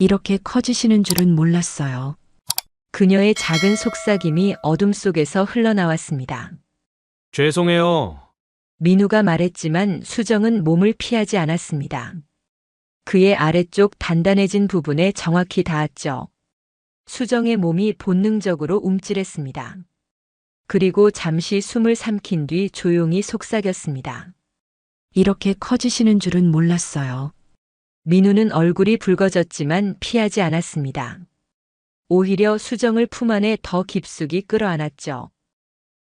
이렇게 커지시는 줄은 몰랐어요. 그녀의 작은 속삭임이 어둠 속에서 흘러나왔습니다. 죄송해요. 민우가 말했지만 수정은 몸을 피하지 않았습니다. 그의 아래쪽 단단해진 부분에 정확히 닿았죠. 수정의 몸이 본능적으로 움찔했습니다. 그리고 잠시 숨을 삼킨 뒤 조용히 속삭였습니다. 이렇게 커지시는 줄은 몰랐어요. 민우는 얼굴이 붉어졌지만 피하지 않았습니다. 오히려 수정을 품 안에 더 깊숙이 끌어안았죠.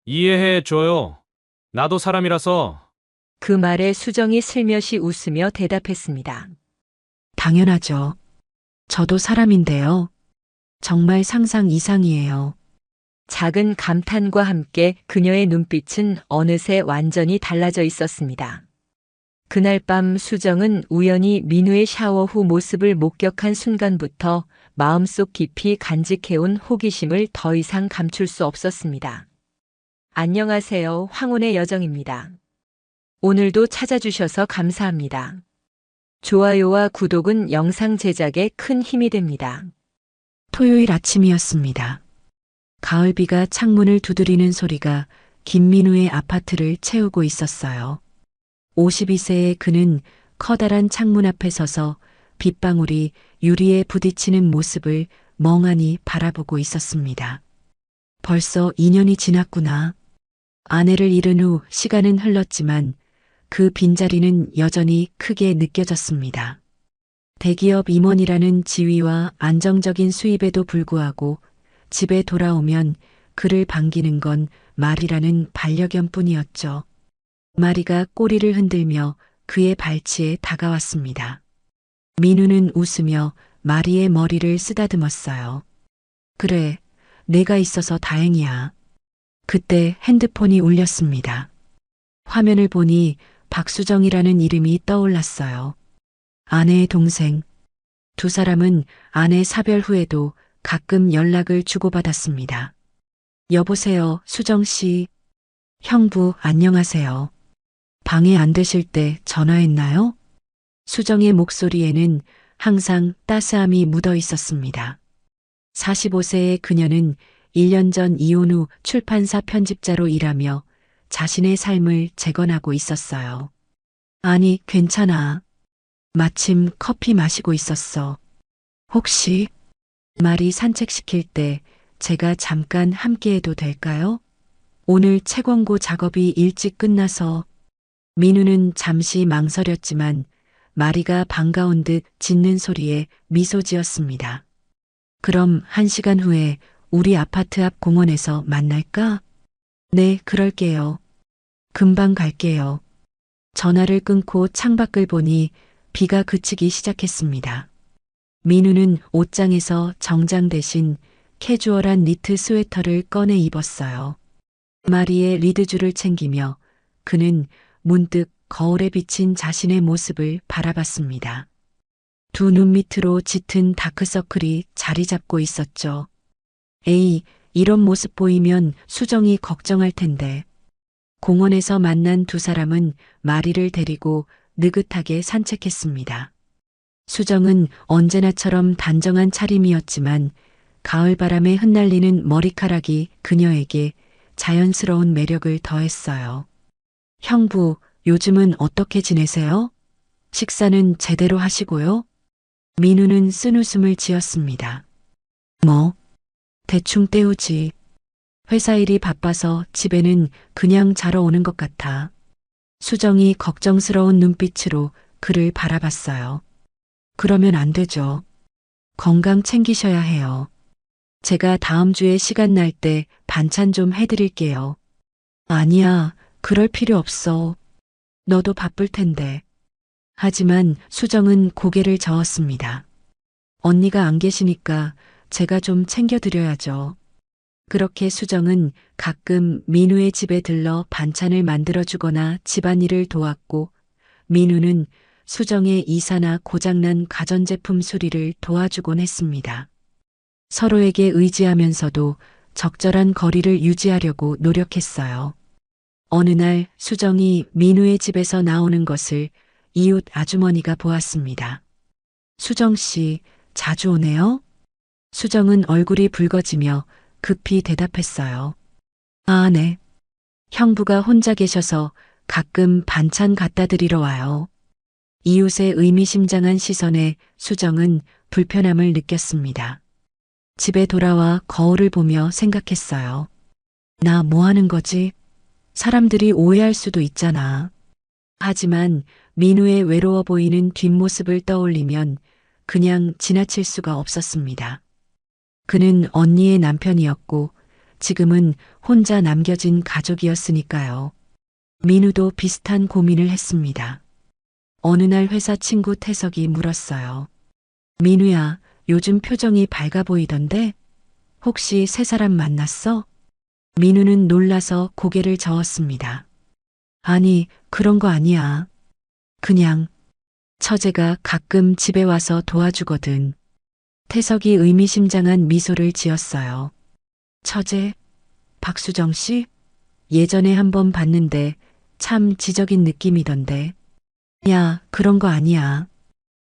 이해해 줘요. 나도 사람이라서. 그 말에 수정이 슬며시 웃으며 대답했습니다. 당연하죠. 저도 사람인데요. 정말 상상 이상이에요. 작은 감탄과 함께 그녀의 눈빛은 어느새 완전히 달라져 있었습니다. 그날 밤 수정은 우연히 민우의 샤워 후 모습을 목격한 순간부터 마음속 깊이 간직해온 호기심을 더 이상 감출 수 없었습니다. 안녕하세요. 황혼의 여정입니다. 오늘도 찾아주셔서 감사합니다. 좋아요와 구독은 영상 제작에 큰 힘이 됩니다. 토요일 아침이었습니다. 가을비가 창문을 두드리는 소리가 김민우의 아파트를 채우고 있었어요. 52세의 그는 커다란 창문 앞에 서서 빗방울이 유리에 부딪히는 모습을 멍하니 바라보고 있었습니다. 벌써 2년이 지났구나. 아내를 잃은 후 시간은 흘렀지만 그 빈자리는 여전히 크게 느껴졌습니다. 대기업 임원이라는 지위와 안정적인 수입에도 불구하고 집에 돌아오면 그를 반기는 건 마리라는 반려견뿐이었죠. 마리가 꼬리를 흔들며 그의 발치에 다가왔습니다. 민우는 웃으며 마리의 머리를 쓰다듬었어요. 그래, 내가 있어서 다행이야. 그때 핸드폰이 울렸습니다. 화면을 보니 박수정이라는 이름이 떠올랐어요. 아내의 동생. 두 사람은 아내 사별 후에도 가끔 연락을 주고받았습니다. 여보세요, 수정 씨. 형부, 안녕하세요. 방해 안 되실 때 전화했나요? 수정의 목소리에는 항상 따스함이 묻어 있었습니다. 45세의 그녀는 1년 전 이혼 후 출판사 편집자로 일하며 자신의 삶을 재건하고 있었어요. 아니, 괜찮아. 마침 커피 마시고 있었어. 혹시 말이 산책시킬 때 제가 잠깐 함께해도 될까요? 오늘 책 원고 작업이 일찍 끝나서. 민우는 잠시 망설였지만 마리가 반가운 듯 짖는 소리에 미소 지었습니다. 그럼 1시간 후에 우리 아파트 앞 공원에서 만날까? 네, 그럴게요. 금방 갈게요. 전화를 끊고 창밖을 보니 비가 그치기 시작했습니다. 민우는 옷장에서 정장 대신 캐주얼한 니트 스웨터를 꺼내 입었어요. 마리의 리드줄을 챙기며 그는 문득 거울에 비친 자신의 모습을 바라봤습니다. 두 눈 밑으로 짙은 다크서클이 자리 잡고 있었죠. 에이, 이런 모습 보이면 수정이 걱정할 텐데. 공원에서 만난 두 사람은 마리를 데리고 느긋하게 산책했습니다. 수정은 언제나처럼 단정한 차림이었지만 가을 바람에 흩날리는 머리카락이 그녀에게 자연스러운 매력을 더했어요. 형부, 요즘은 어떻게 지내세요? 식사는 제대로 하시고요? 민우는 쓴웃음을 지었습니다. 뭐, 대충 때우지. 회사 일이 바빠서 집에는 그냥 자러 오는 것 같아. 수정이 걱정스러운 눈빛으로 그를 바라봤어요. 그러면 안 되죠. 건강 챙기셔야 해요. 제가 다음 주에 시간 날 때 반찬 좀 해드릴게요. 아니야, 그럴 필요 없어. 너도 바쁠 텐데. 하지만 수정은 고개를 저었습니다. 언니가 안 계시니까 제가 좀 챙겨드려야죠. 그렇게 수정은 가끔 민우의 집에 들러 반찬을 만들어주거나 집안일을 도왔고 민우는 수정의 이사나 고장난 가전제품 수리를 도와주곤 했습니다. 서로에게 의지하면서도 적절한 거리를 유지하려고 노력했어요. 어느 날 수정이 민우의 집에서 나오는 것을 이웃 아주머니가 보았습니다. 수정 씨, 자주 오네요? 수정은 얼굴이 붉어지며 급히 대답했어요. 아, 네. 형부가 혼자 계셔서 가끔 반찬 갖다 드리러 와요. 이웃의 의미심장한 시선에 수정은 불편함을 느꼈습니다. 집에 돌아와 거울을 보며 생각했어요. 나 뭐 하는 거지? 사람들이 오해할 수도 있잖아. 하지만 민우의 외로워 보이는 뒷모습을 떠올리면 그냥 지나칠 수가 없었습니다. 그는 언니의 남편이었고 지금은 혼자 남겨진 가족이었으니까요. 민우도 비슷한 고민을 했습니다. 어느 날 회사 친구 태석이 물었어요. 민우야, 요즘 표정이 밝아 보이던데? 혹시 새 사람 만났어? 민우는 놀라서 고개를 저었습니다. 아니, 그런 거 아니야. 그냥 처제가 가끔 집에 와서 도와주거든. 태석이 의미심장한 미소를 지었어요. 처제? 박수정 씨? 예전에 한번 봤는데 참 지적인 느낌이던데. 야, 그런 거 아니야.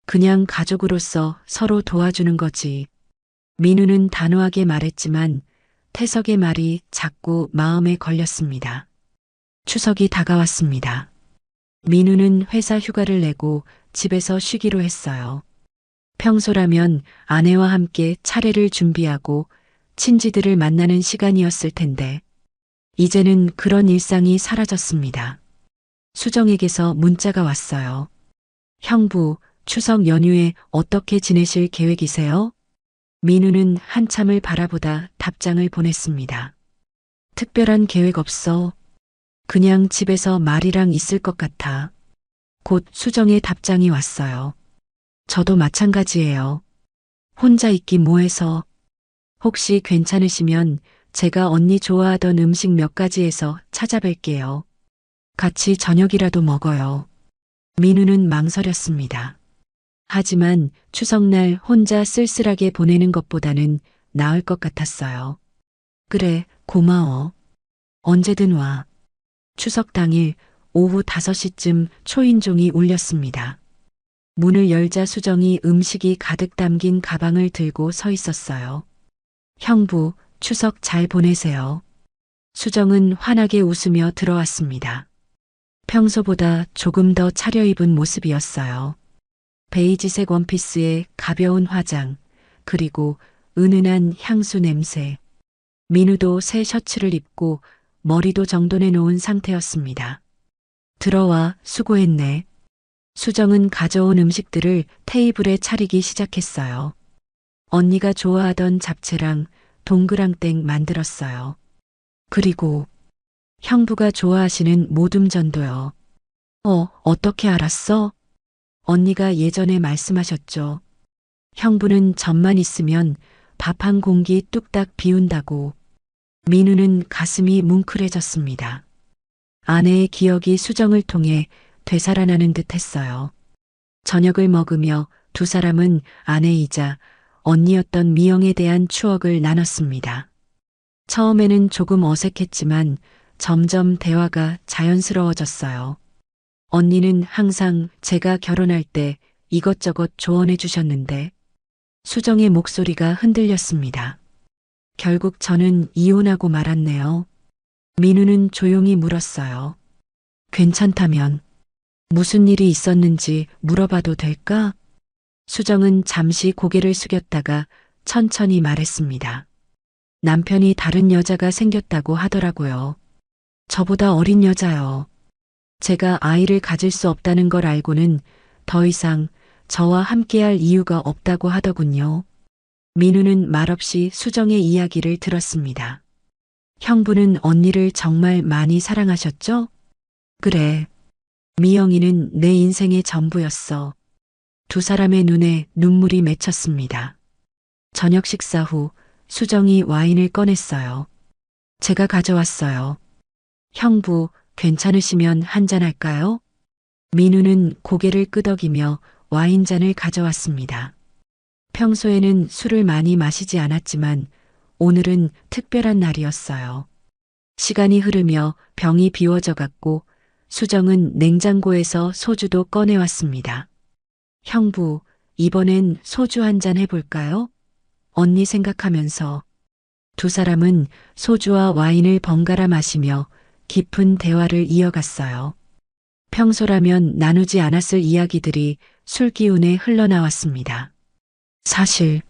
그냥 가족으로서 서로 도와주는 거지. 민우는 단호하게 말했지만 태석의 말이 자꾸 마음에 걸렸습니다. 추석이 다가왔습니다. 민우는 회사 휴가를 내고 집에서 쉬기로 했어요. 평소라면 아내와 함께 차례를 준비하고 친지들을 만나는 시간이었을 텐데, 이제는 그런 일상이 사라졌습니다. 수정에게서 문자가 왔어요. 형부, 추석 연휴에 어떻게 지내실 계획이세요? 민우는 한참을 바라보다 답장을 보냈습니다. 특별한 계획 없어. 그냥 집에서 말이랑 있을 것 같아. 곧 수정의 답장이 왔어요. 저도 마찬가지예요. 혼자 있기 뭐해서. 혹시 괜찮으시면 제가 언니 좋아하던 음식 몇 가지 해서 찾아뵐게요. 같이 저녁이라도 먹어요. 민우는 망설였습니다. 하지만 추석날 혼자 쓸쓸하게 보내는 것보다는 나을 것 같았어요. 그래, 고마워. 언제든 와. 추석 당일 오후 5시쯤 초인종이 울렸습니다. 문을 열자 수정이 음식이 가득 담긴 가방을 들고 서 있었어요. 형부, 추석 잘 보내세요. 수정은 환하게 웃으며 들어왔습니다. 평소보다 조금 더 차려입은 모습이었어요. 베이지색 원피스에 가벼운 화장, 그리고 은은한 향수 냄새. 민우도 새 셔츠를 입고 머리도 정돈해 놓은 상태였습니다. 들어와, 수고했네. 수정은 가져온 음식들을 테이블에 차리기 시작했어요. 언니가 좋아하던 잡채랑 동그랑땡 만들었어요. 그리고 형부가 좋아하시는 모둠전도요. 어떻게 알았어? 언니가 예전에 말씀하셨죠. 형부는 젖만 있으면 밥 한 공기 뚝딱 비운다고. 민우는 가슴이 뭉클해졌습니다. 아내의 기억이 수정을 통해 되살아나는 듯 했어요. 저녁을 먹으며 두 사람은 아내이자 언니였던 미영에 대한 추억을 나눴습니다. 처음에는 조금 어색했지만 점점 대화가 자연스러워졌어요. 언니는 항상 제가 결혼할 때 이것저것 조언해 주셨는데 수정의 목소리가 흔들렸습니다. 결국 저는 이혼하고 말았네요. 민우는 조용히 물었어요. 괜찮다면 무슨 일이 있었는지 물어봐도 될까? 수정은 잠시 고개를 숙였다가 천천히 말했습니다. 남편이 다른 여자가 생겼다고 하더라고요. 저보다 어린 여자요. 제가 아이를 가질 수 없다는 걸 알고는 더 이상 저와 함께할 이유가 없다고 하더군요. 민우는 말없이 수정의 이야기를 들었습니다. 형부는 언니를 정말 많이 사랑하셨죠? 그래. 미영이는 내 인생의 전부였어. 두 사람의 눈에 눈물이 맺혔습니다. 저녁 식사 후 수정이 와인을 꺼냈어요. 제가 가져왔어요. 형부, 괜찮으시면 한잔할까요? 민우는 고개를 끄덕이며 와인잔을 가져왔습니다. 평소에는 술을 많이 마시지 않았지만 오늘은 특별한 날이었어요. 시간이 흐르며 병이 비워져 갔고 수정은 냉장고에서 소주도 꺼내왔습니다. 형부, 이번엔 소주 한 잔 해볼까요? 언니 생각하면서 두 사람은 소주와 와인을 번갈아 마시며 깊은 대화를 이어갔어요. 평소라면 나누지 않았을 이야기들이 술 기운에 흘러나왔습니다. 사실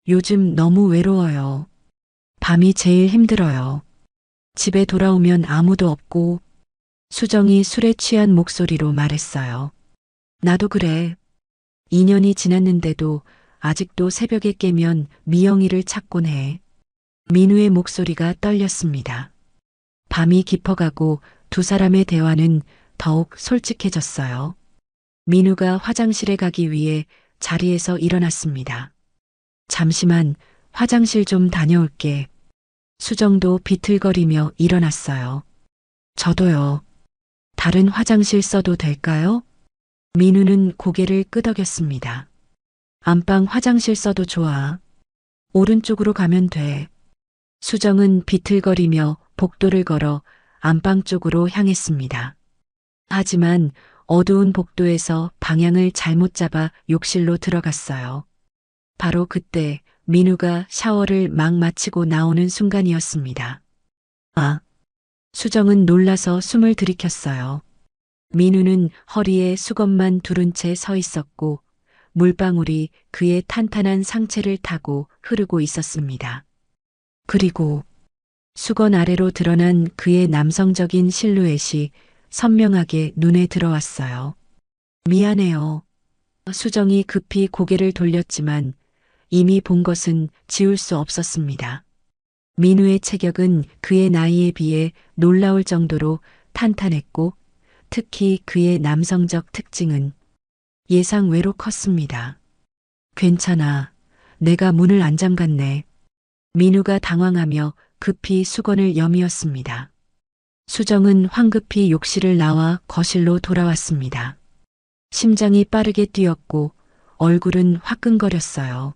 요즘 너무 외로워요. 밤이 제일 힘들어요. 집에 돌아오면 아무도 없고 수정이 술에 취한 목소리로 말했어요. 나도 그래. 2년이 지났는데도 아직도 새벽에 깨면 미영이를 찾곤 해. 민우의 목소리가 떨렸습니다. 밤이 깊어가고 두 사람의 대화는 더욱 솔직해졌어요. 민우가 화장실에 가기 위해 자리에서 일어났습니다. 잠시만 화장실 좀 다녀올게. 수정도 비틀거리며 일어났어요. 저도요. 다른 화장실 써도 될까요? 민우는 고개를 끄덕였습니다. 안방 화장실 써도 좋아. 오른쪽으로 가면 돼. 수정은 비틀거리며 복도를 걸어 안방 쪽으로 향했습니다. 하지만 어두운 복도에서 방향을 잘못 잡아 욕실로 들어갔어요. 바로 그때 민우가 샤워를 막 마치고 나오는 순간이었습니다. 아, 수정은 놀라서 숨을 들이켰어요. 민우는 허리에 수건만 두른 채 서 있었고 물방울이 그의 탄탄한 상체를 타고 흐르고 있었습니다. 그리고 수건 아래로 드러난 그의 남성적인 실루엣이 선명하게 눈에 들어왔어요. 미안해요. 수정이 급히 고개를 돌렸지만 이미 본 것은 지울 수 없었습니다. 민우의 체격은 그의 나이에 비해 놀라울 정도로 탄탄했고 특히 그의 남성적 특징은 예상 외로 컸습니다. 괜찮아. 내가 문을 안 잠갔네. 민우가 당황하며 급히 수건을 여미었습니다. 수정은 황급히 욕실을 나와 거실로 돌아왔습니다. 심장이 빠르게 뛰었고 얼굴은 화끈거렸어요.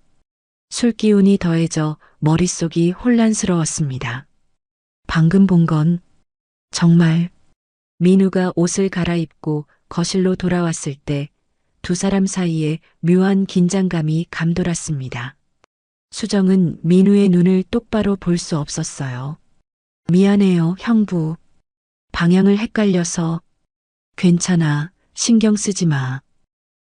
술 기운이 더해져 머릿속이 혼란스러웠습니다. 방금 본 건 정말 민우가 옷을 갈아입고 거실로 돌아왔을 때 두 사람 사이에 묘한 긴장감이 감돌았습니다. 수정은 민우의 눈을 똑바로 볼 수 없었어요. 미안해요, 형부. 방향을 헷갈려서. 괜찮아, 신경 쓰지 마.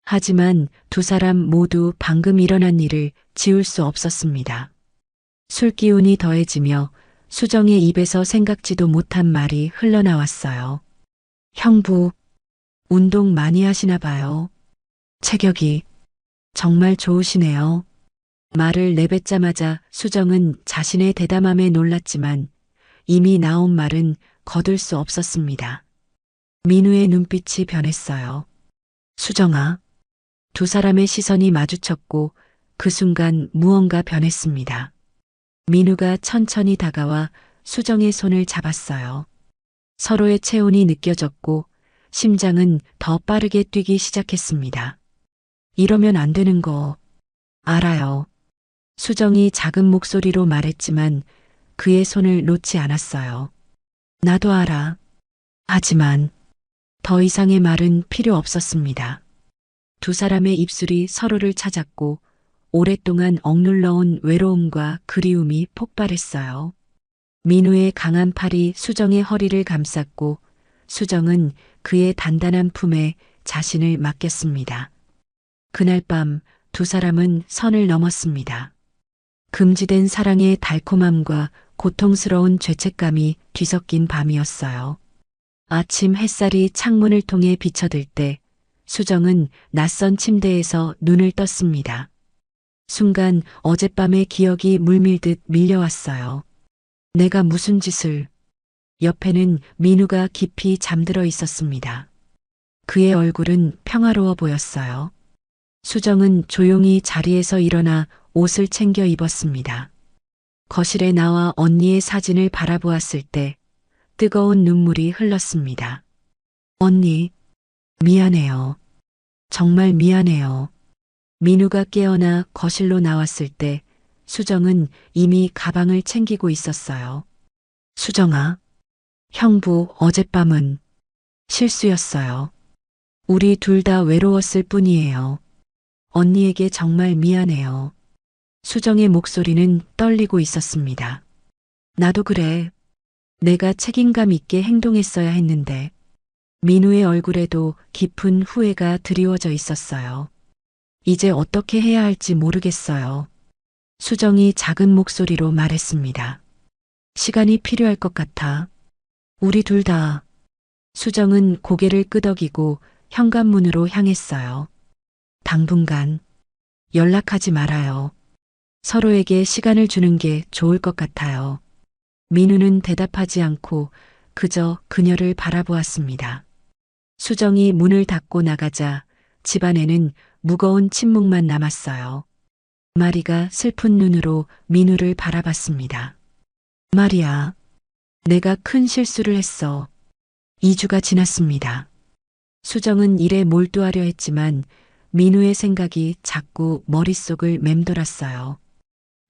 하지만 두 사람 모두 방금 일어난 일을 지울 수 없었습니다. 술 기운이 더해지며 수정의 입에서 생각지도 못한 말이 흘러나왔어요. 형부, 운동 많이 하시나 봐요. 체격이 정말 좋으시네요. 말을 내뱉자마자 수정은 자신의 대담함에 놀랐지만 이미 나온 말은 거둘 수 없었습니다. 민우의 눈빛이 변했어요. 수정아. 두 사람의 시선이 마주쳤고 그 순간 무언가 변했습니다. 민우가 천천히 다가와 수정의 손을 잡았어요. 서로의 체온이 느껴졌고 심장은 더 빠르게 뛰기 시작했습니다. 이러면 안 되는 거 알아요. 수정이 작은 목소리로 말했지만 그의 손을 놓지 않았어요. 나도 알아. 하지만 더 이상의 말은 필요 없었습니다. 두 사람의 입술이 서로를 찾았고 오랫동안 억눌러온 외로움과 그리움이 폭발했어요. 민우의 강한 팔이 수정의 허리를 감쌌고 수정은 그의 단단한 품에 자신을 맡겼습니다. 그날 밤 두 사람은 선을 넘었습니다. 금지된 사랑의 달콤함과 고통스러운 죄책감이 뒤섞인 밤이었어요. 아침 햇살이 창문을 통해 비쳐들 때 수정은 낯선 침대에서 눈을 떴습니다. 순간 어젯밤의 기억이 물밀듯 밀려왔어요. 내가 무슨 짓을... 옆에는 민우가 깊이 잠들어 있었습니다. 그의 얼굴은 평화로워 보였어요. 수정은 조용히 자리에서 일어나 옷을 챙겨 입었습니다. 거실에 나와 언니의 사진을 바라보았을 때 뜨거운 눈물이 흘렀습니다. 언니, 미안해요. 정말 미안해요. 민우가 깨어나 거실로 나왔을 때 수정은 이미 가방을 챙기고 있었어요. 수정아, 형부 어젯밤은 실수였어요. 우리 둘 다 외로웠을 뿐이에요. 언니에게 정말 미안해요. 수정의 목소리는 떨리고 있었습니다. 나도 그래. 내가 책임감 있게 행동했어야 했는데. 민우의 얼굴에도 깊은 후회가 드리워져 있었어요. 이제 어떻게 해야 할지 모르겠어요. 수정이 작은 목소리로 말했습니다. 시간이 필요할 것 같아. 우리 둘 다. 수정은 고개를 끄덕이고 현관문으로 향했어요. 당분간 연락하지 말아요. 서로에게 시간을 주는 게 좋을 것 같아요. 민우는 대답하지 않고 그저 그녀를 바라보았습니다. 수정이 문을 닫고 나가자 집안에는 무거운 침묵만 남았어요. 마리가 슬픈 눈으로 민우를 바라봤습니다. 마리야, 내가 큰 실수를 했어. 2주가 지났습니다. 수정은 일에 몰두하려 했지만 민우의 생각이 자꾸 머릿속을 맴돌았어요.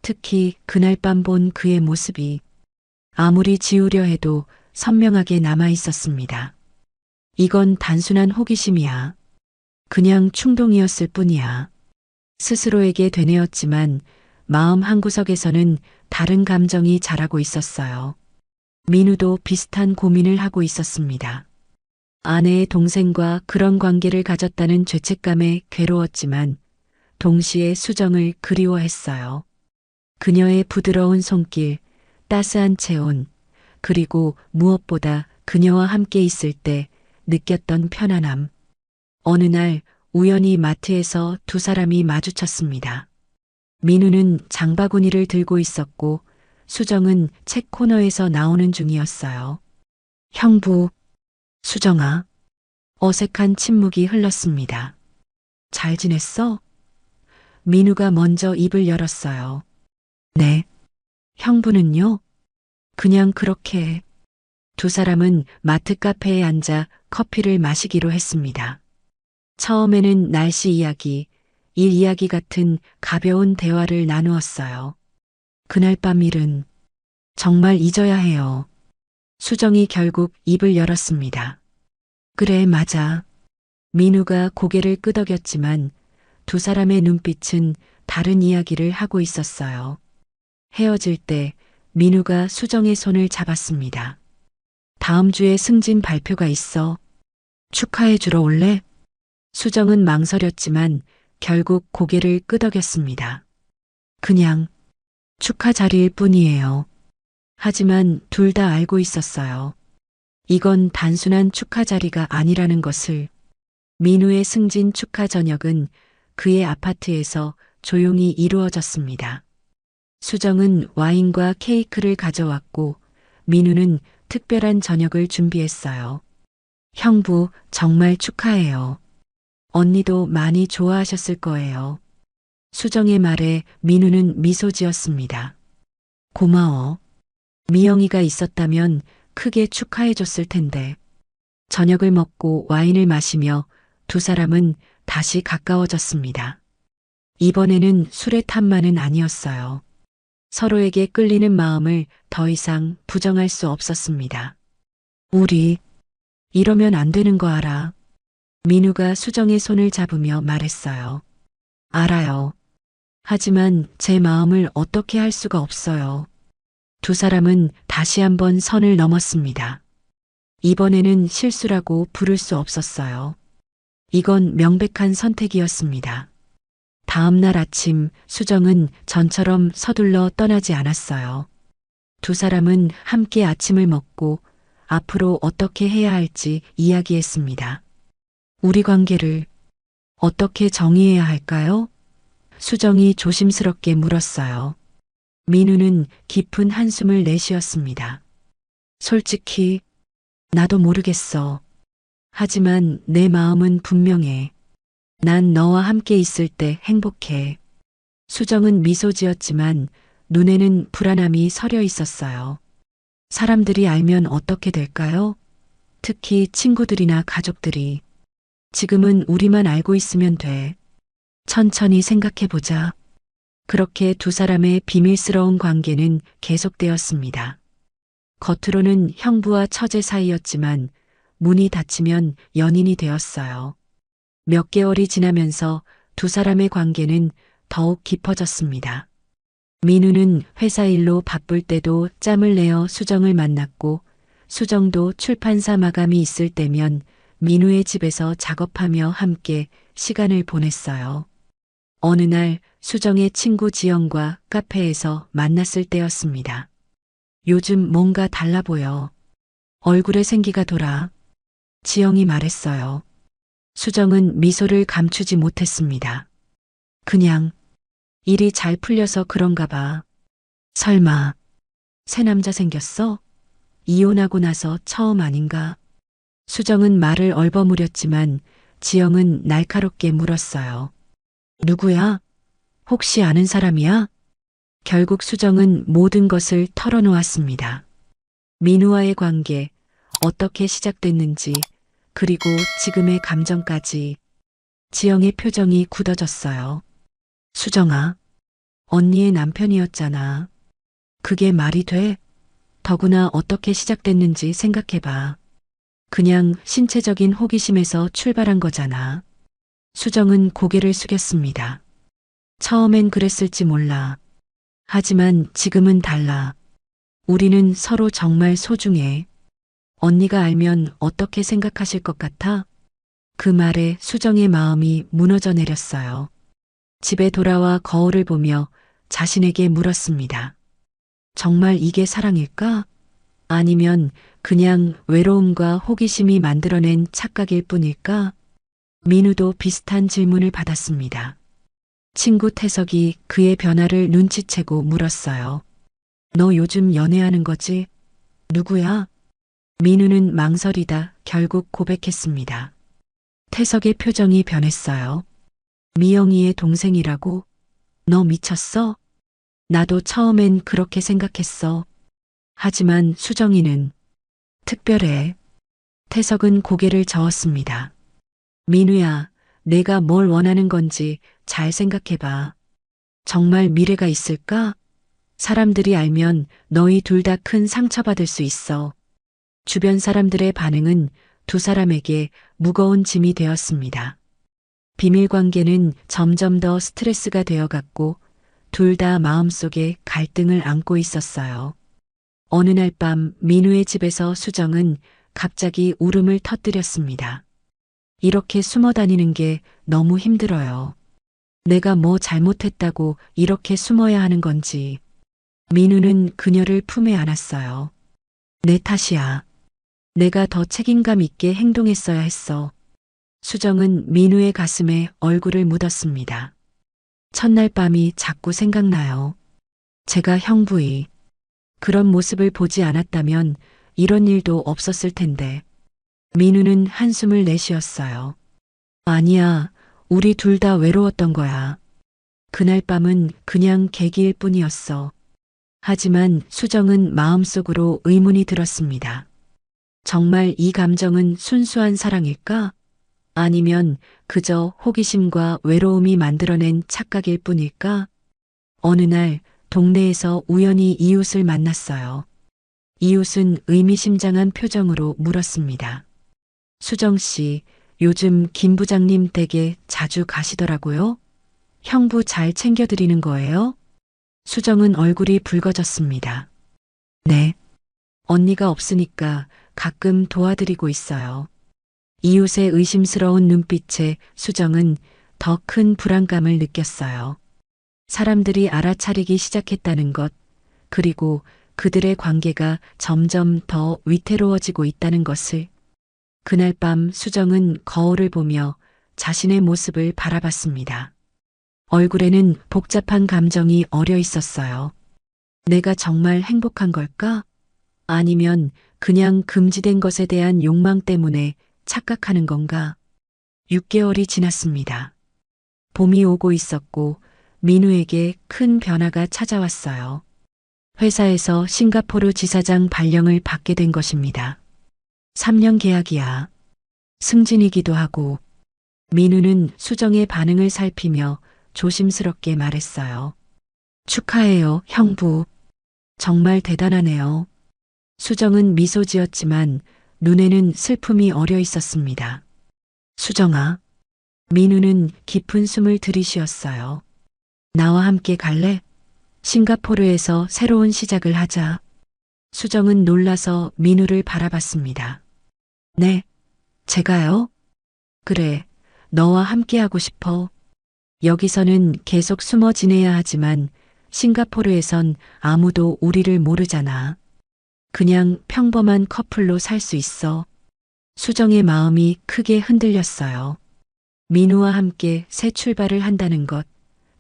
특히 그날 밤 본 그의 모습이 아무리 지우려 해도 선명하게 남아 있었습니다. 이건 단순한 호기심이야. 그냥 충동이었을 뿐이야. 스스로에게 되뇌었지만 마음 한구석에서는 다른 감정이 자라고 있었어요. 민우도 비슷한 고민을 하고 있었습니다. 아내의 동생과 그런 관계를 가졌다는 죄책감에 괴로웠지만 동시에 수정을 그리워했어요. 그녀의 부드러운 손길, 따스한 체온, 그리고 무엇보다 그녀와 함께 있을 때 느꼈던 편안함. 어느 날 우연히 마트에서 두 사람이 마주쳤습니다. 민우는 장바구니를 들고 있었고 수정은 책 코너에서 나오는 중이었어요. 형부, 수정아. 어색한 침묵이 흘렀습니다. 잘 지냈어? 민우가 먼저 입을 열었어요. 네. 형부는요? 그냥 그렇게. 두 사람은 마트 카페에 앉아 커피를 마시기로 했습니다. 처음에는 날씨 이야기, 일 이야기 같은 가벼운 대화를 나누었어요. 그날 밤 일은 정말 잊어야 해요. 수정이 결국 입을 열었습니다. 그래, 맞아. 민우가 고개를 끄덕였지만 두 사람의 눈빛은 다른 이야기를 하고 있었어요. 헤어질 때 민우가 수정의 손을 잡았습니다. 다음 주에 승진 발표가 있어. 축하해 주러 올래? 수정은 망설였지만 결국 고개를 끄덕였습니다. 그냥 축하 자리일 뿐이에요. 하지만 둘 다 알고 있었어요. 이건 단순한 축하 자리가 아니라는 것을. 민우의 승진 축하 저녁은 그의 아파트에서 조용히 이루어졌습니다. 수정은 와인과 케이크를 가져왔고 민우는 특별한 저녁을 준비했어요. 형부, 정말 축하해요. 언니도 많이 좋아하셨을 거예요. 수정의 말에 민우는 미소 지었습니다. 고마워. 미영이가 있었다면 크게 축하해줬을 텐데. 저녁을 먹고 와인을 마시며 두 사람은 다시 가까워졌습니다. 이번에는 술의 탓만은 아니었어요. 서로에게 끌리는 마음을 더 이상 부정할 수 없었습니다. 우리 이러면 안 되는 거 알아? 민우가 수정의 손을 잡으며 말했어요. 알아요. 하지만 제 마음을 어떻게 할 수가 없어요. 두 사람은 다시 한번 선을 넘었습니다. 이번에는 실수라고 부를 수 없었어요. 이건 명백한 선택이었습니다. 다음 날 아침 수정은 전처럼 서둘러 떠나지 않았어요. 두 사람은 함께 아침을 먹고 앞으로 어떻게 해야 할지 이야기했습니다. 우리 관계를 어떻게 정의해야 할까요? 수정이 조심스럽게 물었어요. 민우는 깊은 한숨을 내쉬었습니다. 솔직히 나도 모르겠어. 하지만 내 마음은 분명해. 난 너와 함께 있을 때 행복해. 수정은 미소 지었지만 눈에는 불안함이 서려 있었어요. 사람들이 알면 어떻게 될까요? 특히 친구들이나 가족들이. 지금은 우리만 알고 있으면 돼. 천천히 생각해보자. 그렇게 두 사람의 비밀스러운 관계는 계속되었습니다. 겉으로는 형부와 처제 사이였지만 문이 닫히면 연인이 되었어요. 몇 개월이 지나면서 두 사람의 관계는 더욱 깊어졌습니다. 민우는 회사 일로 바쁠 때도 짬을 내어 수정을 만났고 수정도 출판사 마감이 있을 때면 민우의 집에서 작업하며 함께 시간을 보냈어요. 어느 날 수정의 친구 지영과 카페에서 만났을 때였습니다. 요즘 뭔가 달라 보여. 얼굴에 생기가 돌아. 지영이 말했어요. 수정은 미소를 감추지 못했습니다. 그냥 일이 잘 풀려서 그런가 봐. 설마 새 남자 생겼어? 이혼하고 나서 처음 아닌가? 수정은 말을 얼버무렸지만 지영은 날카롭게 물었어요. 누구야? 혹시 아는 사람이야? 결국 수정은 모든 것을 털어놓았습니다. 민우와의 관계, 어떻게 시작됐는지, 그리고 지금의 감정까지. 지영의 표정이 굳어졌어요. 수정아, 언니의 남편이었잖아. 그게 말이 돼? 더구나 어떻게 시작됐는지 생각해봐. 그냥 신체적인 호기심에서 출발한 거잖아. 수정은 고개를 숙였습니다. 처음엔 그랬을지 몰라. 하지만 지금은 달라. 우리는 서로 정말 소중해. 언니가 알면 어떻게 생각하실 것 같아? 그 말에 수정의 마음이 무너져 내렸어요. 집에 돌아와 거울을 보며 자신에게 물었습니다. 정말 이게 사랑일까? 아니면 그냥 외로움과 호기심이 만들어낸 착각일 뿐일까? 민우도 비슷한 질문을 받았습니다. 친구 태석이 그의 변화를 눈치채고 물었어요. 너 요즘 연애하는 거지? 누구야? 민우는 망설이다 결국 고백했습니다. 태석의 표정이 변했어요. 미영이의 동생이라고? 너 미쳤어? 나도 처음엔 그렇게 생각했어. 하지만 수정이는 특별해. 태석은 고개를 저었습니다. 민우야, 내가 뭘 원하는 건지 잘 생각해봐. 정말 미래가 있을까? 사람들이 알면 너희 둘 다 큰 상처받을 수 있어. 주변 사람들의 반응은 두 사람에게 무거운 짐이 되었습니다. 비밀 관계는 점점 더 스트레스가 되어갔고 둘 다 마음속에 갈등을 안고 있었어요. 어느 날 밤 민우의 집에서 수정은 갑자기 울음을 터뜨렸습니다. 이렇게 숨어 다니는 게 너무 힘들어요. 내가 뭐 잘못했다고 이렇게 숨어야 하는 건지. 민우는 그녀를 품에 안았어요. 내 탓이야. 내가 더 책임감 있게 행동했어야 했어. 수정은 민우의 가슴에 얼굴을 묻었습니다. 첫날 밤이 자꾸 생각나요. 제가 형부이 그런 모습을 보지 않았다면 이런 일도 없었을 텐데. 민우는 한숨을 내쉬었어요. 아니야, 우리 둘 다 외로웠던 거야. 그날 밤은 그냥 계기일 뿐이었어. 하지만 수정은 마음속으로 의문이 들었습니다. 정말 이 감정은 순수한 사랑일까? 아니면 그저 호기심과 외로움이 만들어낸 착각일 뿐일까? 어느 날 동네에서 우연히 이웃을 만났어요. 이웃은 의미심장한 표정으로 물었습니다. 수정 씨, 요즘 김 부장님 댁에 자주 가시더라고요? 형부 잘 챙겨드리는 거예요? 수정은 얼굴이 붉어졌습니다. 네. 언니가 없으니까 가끔 도와드리고 있어요. 이웃의 의심스러운 눈빛에 수정은 더 큰 불안감을 느꼈어요. 사람들이 알아차리기 시작했다는 것, 그리고 그들의 관계가 점점 더 위태로워지고 있다는 것을. 그날 밤 수정은 거울을 보며 자신의 모습을 바라봤습니다. 얼굴에는 복잡한 감정이 어려 있었어요. 내가 정말 행복한 걸까? 아니면 그냥 금지된 것에 대한 욕망 때문에 착각하는 건가? 6개월이 지났습니다. 봄이 오고 있었고 민우에게 큰 변화가 찾아왔어요. 회사에서 싱가포르 지사장 발령을 받게 된 것입니다. 3년 계약이야. 승진이기도 하고. 민우는 수정의 반응을 살피며 조심스럽게 말했어요. 축하해요, 형부. 정말 대단하네요. 수정은 미소 지었지만 눈에는 슬픔이 어려 있었습니다. 수정아, 민우는 깊은 숨을 들이쉬었어요. 나와 함께 갈래? 싱가포르에서 새로운 시작을 하자. 수정은 놀라서 민우를 바라봤습니다. 네, 제가요? 그래, 너와 함께 하고 싶어. 여기서는 계속 숨어 지내야 하지만 싱가포르에선 아무도 우리를 모르잖아. 그냥 평범한 커플로 살 수 있어. 수정의 마음이 크게 흔들렸어요. 민우와 함께 새 출발을 한다는 것,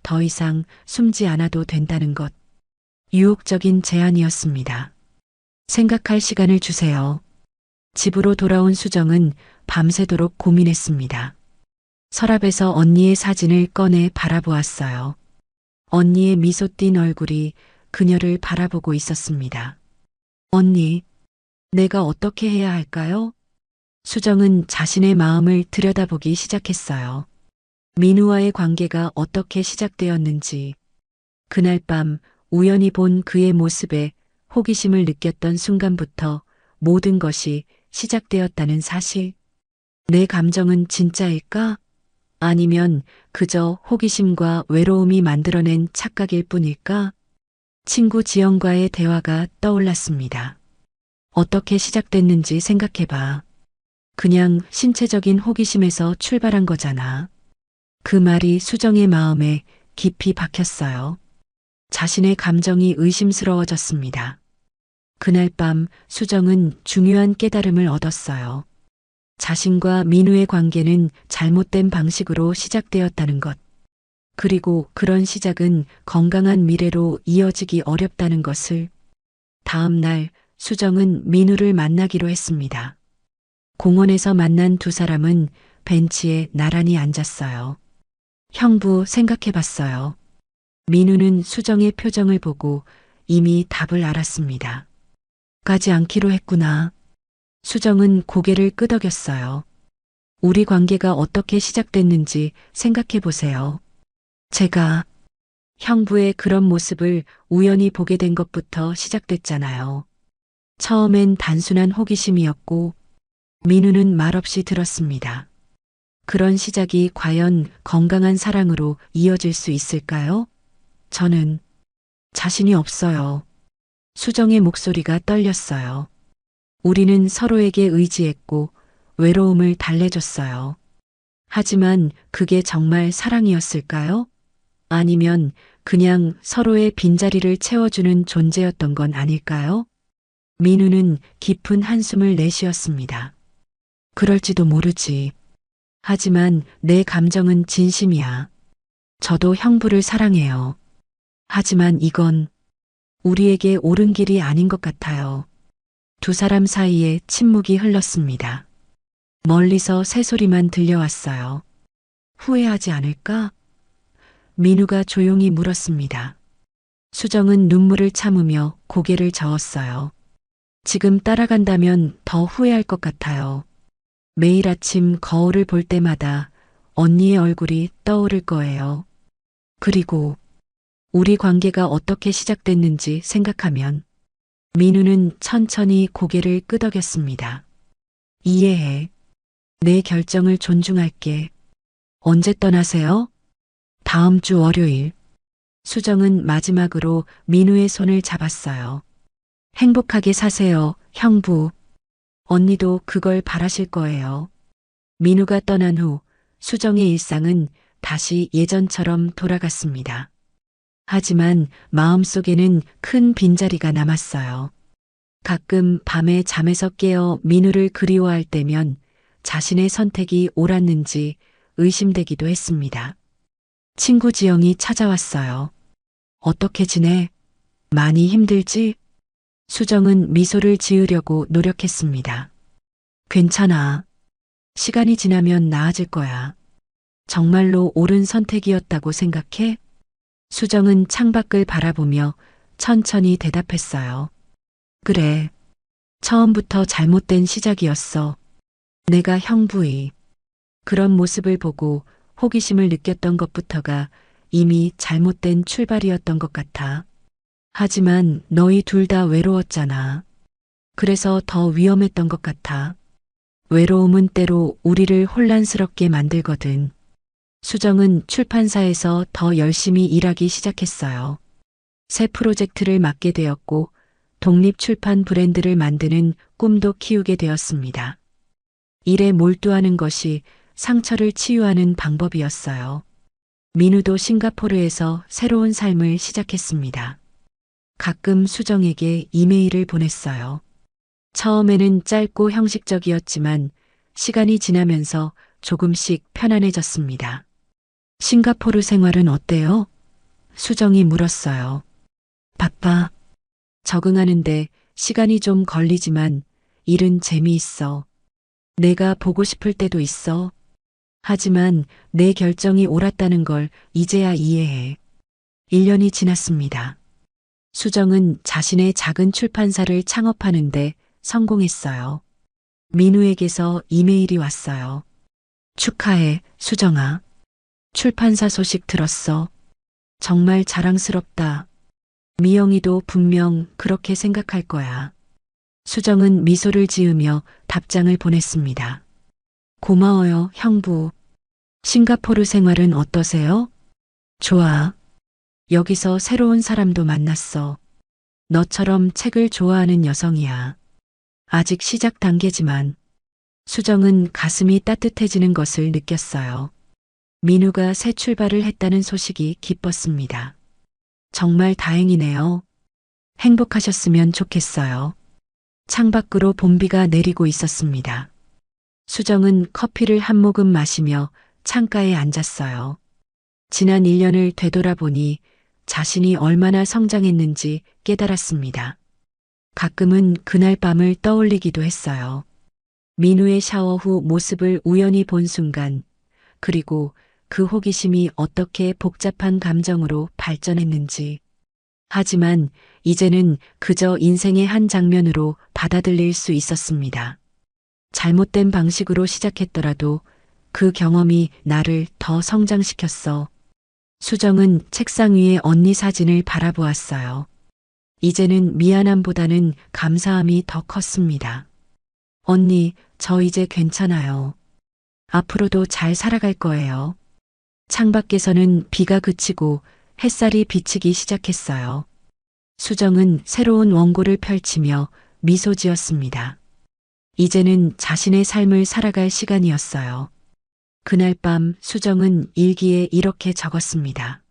더 이상 숨지 않아도 된다는 것. 유혹적인 제안이었습니다. 생각할 시간을 주세요. 집으로 돌아온 수정은 밤새도록 고민했습니다. 서랍에서 언니의 사진을 꺼내 바라보았어요. 언니의 미소 띤 얼굴이 그녀를 바라보고 있었습니다. 언니, 내가 어떻게 해야 할까요? 수정은 자신의 마음을 들여다보기 시작했어요. 민우와의 관계가 어떻게 시작되었는지, 그날 밤 우연히 본 그의 모습에 호기심을 느꼈던 순간부터 모든 것이 시작되었다는 사실. 내 감정은 진짜일까? 아니면 그저 호기심과 외로움이 만들어낸 착각일 뿐일까? 친구 지영과의 대화가 떠올랐습니다. 어떻게 시작됐는지 생각해봐. 그냥 신체적인 호기심에서 출발한 거잖아. 그 말이 수정의 마음에 깊이 박혔어요. 자신의 감정이 의심스러워졌습니다. 그날 밤 수정은 중요한 깨달음을 얻었어요. 자신과 민우의 관계는 잘못된 방식으로 시작되었다는 것. 그리고 그런 시작은 건강한 미래로 이어지기 어렵다는 것을. 다음 날 수정은 민우를 만나기로 했습니다. 공원에서 만난 두 사람은 벤치에 나란히 앉았어요. 형부 생각해봤어요. 민우는 수정의 표정을 보고 이미 답을 알았습니다. 가지 않기로 했구나. 수정은 고개를 끄덕였어요. 우리 관계가 어떻게 시작됐는지 생각해 보세요. 제가 형부의 그런 모습을 우연히 보게 된 것부터 시작됐잖아요. 처음엔 단순한 호기심이었고 민우는 말없이 들었습니다. 그런 시작이 과연 건강한 사랑으로 이어질 수 있을까요? 저는 자신이 없어요. 수정의 목소리가 떨렸어요. 우리는 서로에게 의지했고 외로움을 달래줬어요. 하지만 그게 정말 사랑이었을까요? 아니면 그냥 서로의 빈자리를 채워주는 존재였던 건 아닐까요? 민우는 깊은 한숨을 내쉬었습니다. 그럴지도 모르지. 하지만 내 감정은 진심이야. 저도 형부를 사랑해요. 하지만 이건 우리에게 옳은 길이 아닌 것 같아요. 두 사람 사이에 침묵이 흘렀습니다. 멀리서 새소리만 들려왔어요. 후회하지 않을까? 민우가 조용히 물었습니다. 수정은 눈물을 참으며 고개를 저었어요. 지금 따라간다면 더 후회할 것 같아요. 매일 아침 거울을 볼 때마다 언니의 얼굴이 떠오를 거예요. 그리고 우리 관계가 어떻게 시작됐는지 생각하면 민우는 천천히 고개를 끄덕였습니다. 이해해. 내 결정을 존중할게. 언제 떠나세요? 다음 주 월요일. 수정은 마지막으로 민우의 손을 잡았어요. 행복하게 사세요, 형부. 언니도 그걸 바라실 거예요. 민우가 떠난 후 수정의 일상은 다시 예전처럼 돌아갔습니다. 하지만 마음속에는 큰 빈자리가 남았어요. 가끔 밤에 잠에서 깨어 민우를 그리워할 때면 자신의 선택이 옳았는지 의심되기도 했습니다. 친구 지영이 찾아왔어요. 어떻게 지내? 많이 힘들지? 수정은 미소를 지으려고 노력했습니다. 괜찮아. 시간이 지나면 나아질 거야. 정말로 옳은 선택이었다고 생각해? 수정은 창밖을 바라보며 천천히 대답했어요. 그래. 처음부터 잘못된 시작이었어. 내가 형부의 그런 모습을 보고 호기심을 느꼈던 것부터가 이미 잘못된 출발이었던 것 같아. 하지만 너희 둘 다 외로웠잖아. 그래서 더 위험했던 것 같아. 외로움은 때로 우리를 혼란스럽게 만들거든. 수정은 출판사에서 더 열심히 일하기 시작했어요. 새 프로젝트를 맡게 되었고 독립 출판 브랜드를 만드는 꿈도 키우게 되었습니다. 일에 몰두하는 것이 상처를 치유하는 방법이었어요. 민우도 싱가포르에서 새로운 삶을 시작했습니다. 가끔 수정에게 이메일을 보냈어요. 처음에는 짧고 형식적이었지만 시간이 지나면서 조금씩 편안해졌습니다. 싱가포르 생활은 어때요? 수정이 물었어요. 바빠. 적응하는데 시간이 좀 걸리지만 일은 재미있어. 내가 보고 싶을 때도 있어. 하지만 내 결정이 옳았다는 걸 이제야 이해해. 1년이 지났습니다. 수정은 자신의 작은 출판사를 창업하는데 성공했어요. 민우에게서 이메일이 왔어요. 축하해, 수정아. 출판사 소식 들었어. 정말 자랑스럽다. 미영이도 분명 그렇게 생각할 거야. 수정은 미소를 지으며 답장을 보냈습니다. 고마워요, 형부. 싱가포르 생활은 어떠세요? 좋아. 여기서 새로운 사람도 만났어. 너처럼 책을 좋아하는 여성이야. 아직 시작 단계지만 수정은 가슴이 따뜻해지는 것을 느꼈어요. 민우가 새 출발을 했다는 소식이 기뻤습니다. 정말 다행이네요. 행복하셨으면 좋겠어요. 창밖으로 봄비가 내리고 있었습니다. 수정은 커피를 한 모금 마시며 창가에 앉았어요. 지난 1년을 되돌아보니 자신이 얼마나 성장했는지 깨달았습니다. 가끔은 그날 밤을 떠올리기도 했어요. 민우의 샤워 후 모습을 우연히 본 순간, 그리고 그 호기심이 어떻게 복잡한 감정으로 발전했는지. 하지만 이제는 그저 인생의 한 장면으로 받아들일 수 있었습니다. 잘못된 방식으로 시작했더라도 그 경험이 나를 더 성장시켰어. 수정은 책상 위에 언니 사진을 바라보았어요. 이제는 미안함보다는 감사함이 더 컸습니다. 언니, 저 이제 괜찮아요. 앞으로도 잘 살아갈 거예요. 창밖에서는 비가 그치고 햇살이 비치기 시작했어요. 수정은 새로운 원고를 펼치며 미소 지었습니다. 이제는 자신의 삶을 살아갈 시간이었어요. 그날 밤 수정은 일기에 이렇게 적었습니다.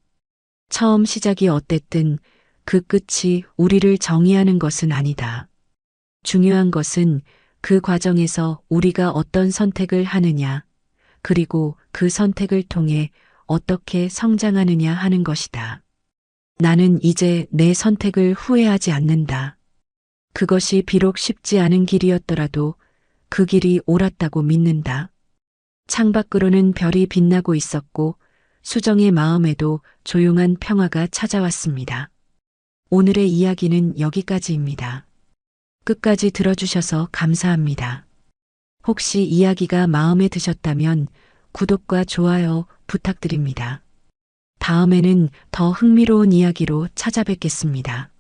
처음 시작이 어땠든 그 끝이 우리를 정의하는 것은 아니다. 중요한 것은 그 과정에서 우리가 어떤 선택을 하느냐, 그리고 그 선택을 통해 어떻게 성장하느냐 하는 것이다. 나는 이제 내 선택을 후회하지 않는다. 그것이 비록 쉽지 않은 길이었더라도 그 길이 옳았다고 믿는다. 창밖으로는 별이 빛나고 있었고 수정의 마음에도 조용한 평화가 찾아왔습니다. 오늘의 이야기는 여기까지입니다. 끝까지 들어주셔서 감사합니다. 혹시 이야기가 마음에 드셨다면 구독과 좋아요 부탁드립니다. 다음에는 더 흥미로운 이야기로 찾아뵙겠습니다.